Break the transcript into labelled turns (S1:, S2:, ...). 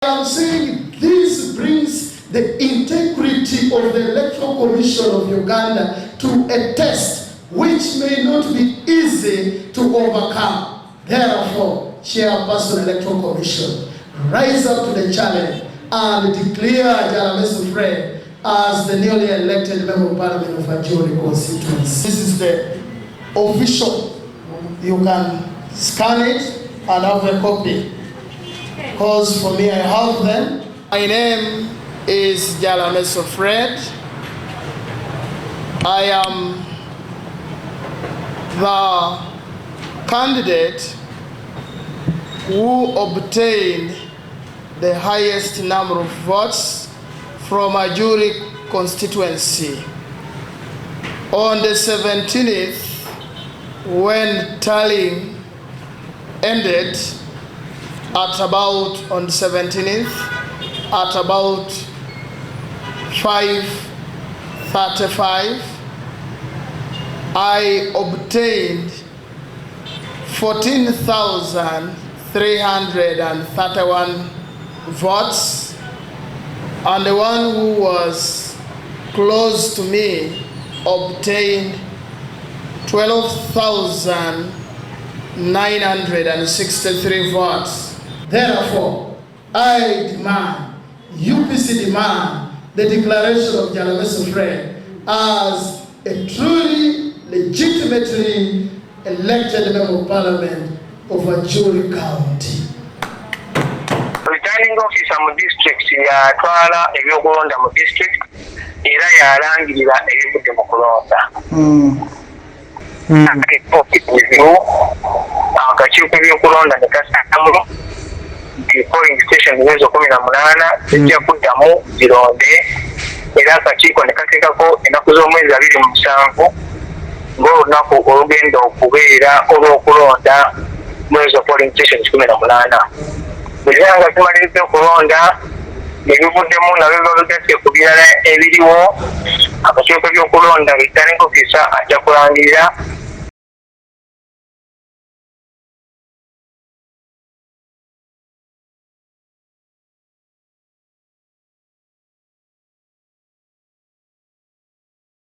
S1: I'm saying this brings the integrity of the Electoral Commission of Uganda to a test which may not be easy to overcome. Therefore, Chairperson Electoral Commission, rise up to the challenge and declare Jalameso Fred as the newly elected Member of Parliament of Ajuri constituency. This is the official. You can scan it and have a copy. Because for me, I have them. My name is Jalameso Fred. I am the candidate who obtained the highest number of votes from Ajuri constituency. On the 17th, when tallying ended at about, on the 17th, at about 5:35, I obtained 14,331 votes, and the one who was close to me obtained 12,963 votes. Therefore, I demand, UPC demand, the declaration of Jalameso Fred as a truly, legitimately elected Member of Parliament of Ajuri County.
S2: Returning officer mu district yatwala ebyokulonda mu district era yalangirira ebivudde mu kulonda. Akakiiko k'ebyokulonda ne kasalamu nti polling station mwezi 18 zijja kuddamu zirondde, era akakiiko ne kateekako ennaku z'omwezi 27 ng'olunaku olugenda okubeera olw'okulonda mwezi wa polling station 18. Bw'era nga tumaliriza okulonda ebivuddemu nabyo biba bigasse ku birala ebiriwo, akakiiko k'ebyokulonda returning officer ajja kulangirira